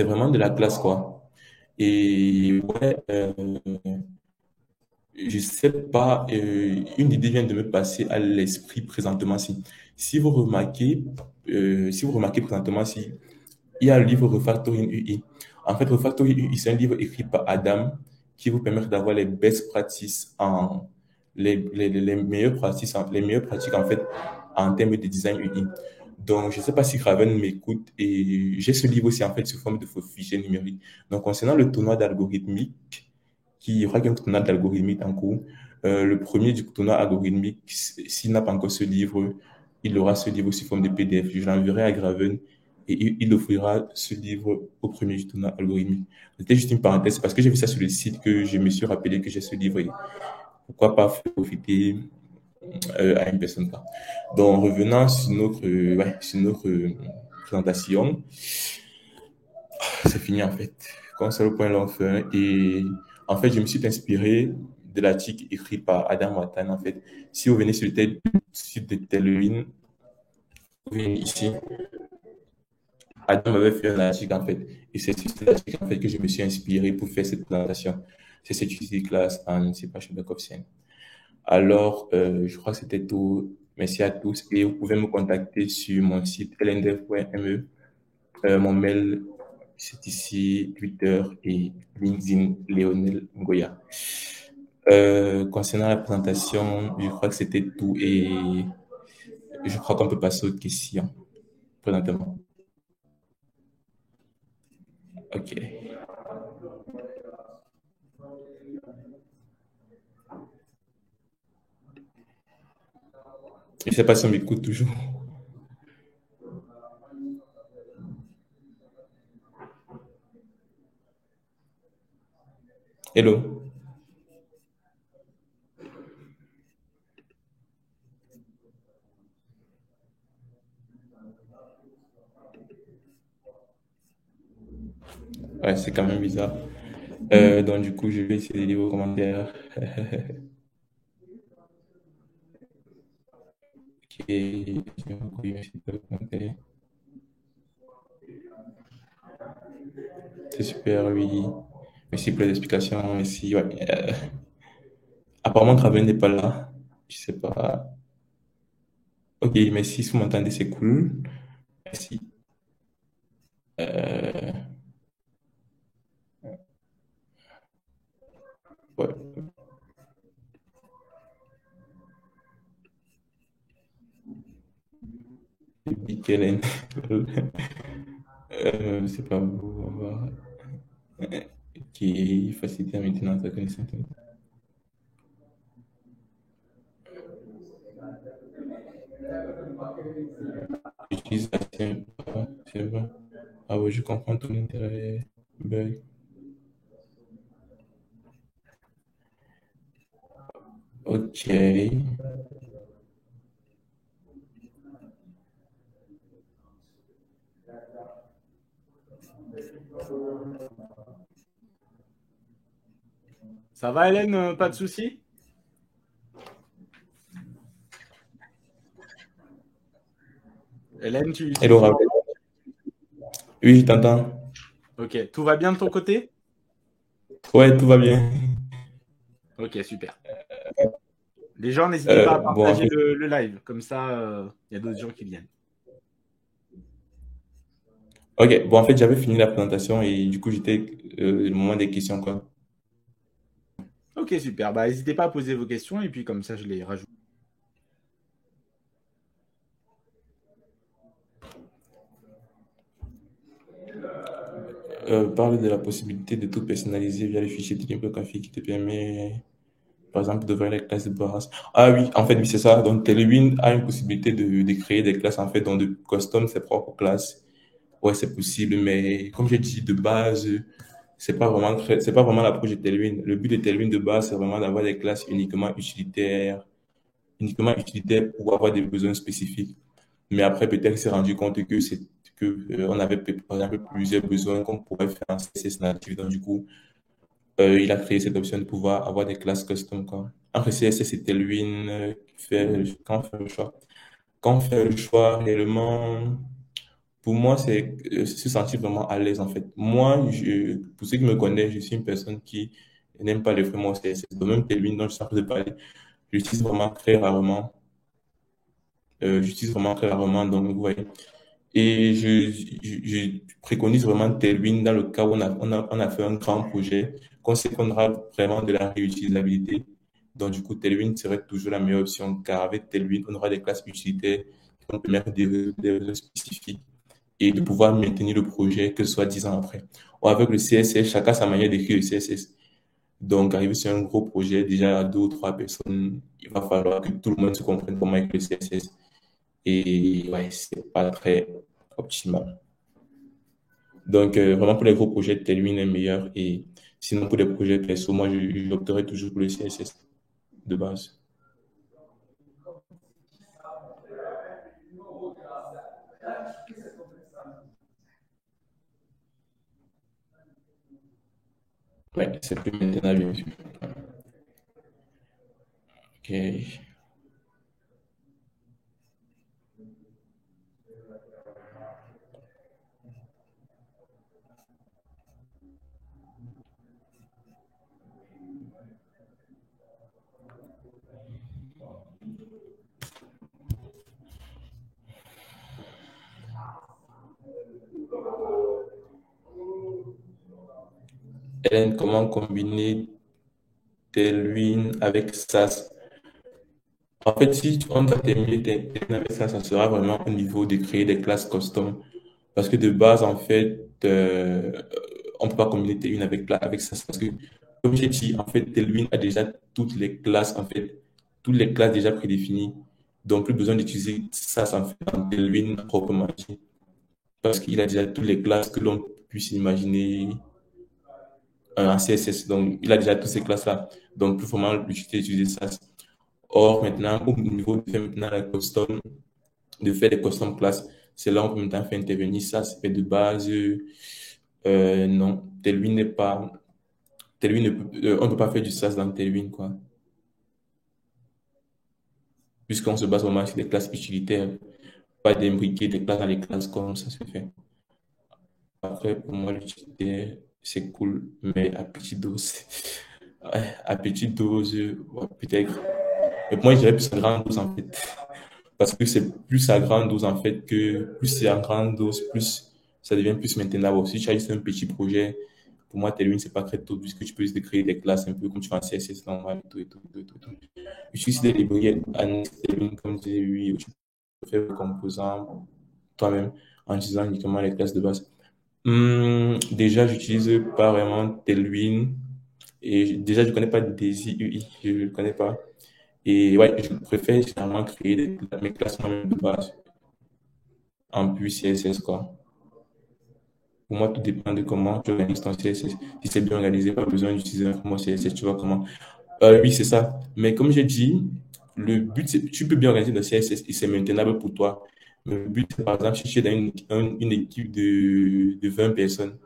vraiment de la classe, quoi. Et ouais, je sais pas, une idée vient de me passer à l'esprit présentement. Si vous remarquez présentement, il y a le livre Refactoring UI. En fait, Refactoring UI, c'est un livre écrit par Adam qui vous permet d'avoir les best practices les meilleures pratiques, les meilleures pratiques en fait en termes de design UI. Donc, je ne sais pas si Raven m'écoute et j'ai ce livre aussi en fait sous forme de faux fichier numérique. Donc, concernant le tournoi d'algorithmique, il y aura qu'un tournoi d'algorithmique en cours. Le premier du tournoi algorithmique, s'il n'a pas encore ce livre, il aura ce livre sous forme de PDF. Je l'enverrai à Graven et il offrira ce livre au premier du tournoi algorithmique. C'était juste une parenthèse, c'est parce que j'ai vu ça sur le site que je me suis rappelé que j'ai ce livre et pourquoi pas faire profiter à une personne. Quoi. Donc, revenant sur notre présentation, c'est fini en fait. Comme ça, le point l'enfer. Et en fait, je me suis inspiré de l'article écrit par Adam Watan. En fait, si vous venez sur le site de Telewin, vous venez ici, Adam avait fait un article en fait. Et c'est sur cet article en fait que je me suis inspiré pour faire cette présentation. C'est cette utile classe en C# Back of Scene. Alors, je crois que c'était tout. Merci à tous et vous pouvez me contacter sur mon site lndev.me. Mon mail, c'est ici, Twitter et LinkedIn, Léonel Ngoya. Concernant la présentation, je crois que c'était tout et je crois qu'on peut passer aux questions présentement. Ok. Je ne sais pas si on m'écoute toujours. Hello. Ouais, c'est quand même bizarre. Donc, du coup, je vais essayer de lire vos commentaires. Ok. Je vais encore essayer de commenter. C'est super, oui. Merci pour les explications. Merci. Ouais. Apparemment, Graven n'est pas là. Je sais pas. Ok, merci. Si vous m'entendez, c'est cool. Merci. Euh, ouais. Big Hélène. C'est pas beau. On va voir. Qui facilite la maintenance de la connaissance. Utilisation. C'est vrai. Ah ouais, je comprends tout l'intérêt. Bug. Ok. Ça va, Hélène? Pas de souci? Hélène, tu Hello, m'entends? Ravel. Oui, je t'entends. Ok, tout va bien de ton côté? Ouais, tout va bien. Ok, super. Les gens, n'hésitez pas à Bon, en partager fait, le live, comme ça, il y a d'autres gens qui viennent. ok, bon, en fait, j'avais fini la présentation et du coup, j'étais le moment des questions, quoi. Ok, super. Bah, n'hésitez pas à poser vos questions et puis comme ça, je les rajoute. Parle de la possibilité de tout personnaliser via le fichier typographique qui te permet, par exemple, d'ouvrir les classes de base. Ah oui, en fait, oui, c'est ça. Donc, Tailwind a une possibilité de créer des classes, en fait, donc de custom ses propres classes. Ouais, c'est possible, mais comme j'ai dit, de base, c'est pas vraiment l'approche de Tailwind. Le but de Tailwind de base, c'est vraiment d'avoir des classes uniquement utilitaires pour avoir des besoins spécifiques. Mais après, peut-être qu'il s'est rendu compte on avait, par exemple, plusieurs besoins qu'on pourrait faire en CSS natif. Donc, du coup, il a créé cette option de pouvoir avoir des classes custom, quoi. Entre CSS et Tailwind, quand on fait le choix. Quand on fait le choix, réellement, pour moi, c'est se sentir vraiment à l'aise, en fait. Moi, pour ceux qui me connaissent, je suis une personne qui n'aime pas les frameworks CSS. Donc, même Tailwind dont je suis en train de parler, j'utilise vraiment très rarement. J'utilise vraiment très rarement, donc, vous voyez. Et je préconise vraiment Tailwind dans le cas où on a fait un grand projet, qu'on sait qu'on aura vraiment de la réutilisabilité. Donc, du coup, Tailwind serait toujours la meilleure option, car avec Tailwind, on aura des classes utilitaires on peut mettre des réseaux spécifiques et de pouvoir maintenir le projet, que ce soit 10 ans après. Ou avec le CSS, chacun a sa manière d'écrire le CSS. Donc, arriver sur un gros projet, déjà à deux ou trois personnes, il va falloir que tout le monde se comprenne comment écrire le CSS. Et ouais, c'est pas très optimal. Donc, vraiment, pour les gros projets, Tailwind est meilleur. Et sinon, pour des projets perso, moi, j'opterais toujours pour le CSS de base. Ouais, c'est plus maintenant, bien sûr. Ok. Hélène, comment combiner Tailwind avec SAS? En fait, si on doit terminer avec ça, ça sera vraiment au niveau de créer des classes custom. Parce que de base, en fait, on ne peut pas combiner Tailwind avec ça. Parce que, comme j'ai dit, en fait, Tailwind a déjà toutes les classes, en fait, toutes les classes déjà prédéfinies. Donc, plus besoin d'utiliser ça, en fait, dans Tailwind proprement dit. Parce qu'il a déjà toutes les classes que l'on puisse imaginer en CSS. Donc, il a déjà toutes ces classes-là. Donc, plus vraiment l'utiliser ça. Or, maintenant, au niveau de faire maintenant la custom, de faire des custom classes, c'est là où on peut maintenant faire intervenir ça. C'est de base, non, Tailwind n'est pas, Tailwind on ne peut pas faire du SAS dans Tailwind, quoi. Puisqu'on se base vraiment sur des classes utilitaires, pas d'imbriquer des classes dans les classes comme ça se fait. Après, pour moi, l'utilitaire, c'est cool, mais à petite dose. Ouais, à petite dose, ouais, peut-être. Mais pour moi, je dirais plus à grande dose, en fait. Parce que c'est plus à grande dose, en fait, que plus c'est à grande dose, plus ça devient plus maintenable. Si tu as juste un petit projet, pour moi, Tailwind, c'est pas très tôt, puisque tu peux juste créer des classes un peu comme tu fais en CSS normal, et tout, et tout, et tout, et tout, et tout. J'utilise des librairies annexes Tailwind, comme je disais, oui, tu peux faire des composants toi-même en utilisant uniquement les classes de base. Déjà, j'utilise pas vraiment Tailwind, et déjà, je connais pas Daisy UI, je ne le connais pas. Et ouais, je préfère généralement créer mes classes moi-même de base en plus CSS, quoi. Pour moi, tout dépend de comment tu organises ton CSS. Si c'est bien organisé, pas besoin d'utiliser un framework CSS, tu vois comment. Oui, c'est ça. Mais comme j'ai dit, le but, c'est tu peux bien organiser le CSS et c'est maintenable pour toi. Mais le but, c'est par exemple, si tu es dans une équipe de 20 personnes,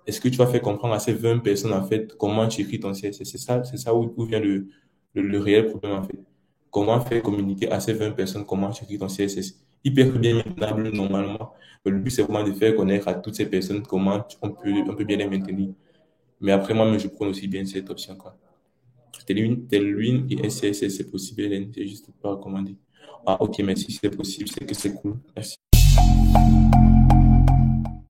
est-ce que tu vas faire comprendre à ces 20 personnes, en fait, comment tu écris ton CSS? C'est ça où vient le réel problème, en fait. Comment faire communiquer à ces 20 personnes comment tu écris ton CSS? Il peut être bien maintenable normalement. Mais le but, c'est vraiment de faire connaître à toutes ces personnes comment on peut bien les maintenir. Mais après, moi, je prends aussi bien cette option, quoi. Tailwind et SCSS, c'est possible, Hélène. C'est juste pas recommandé. Ah, ok, merci, si c'est possible, c'est que c'est cool. Merci.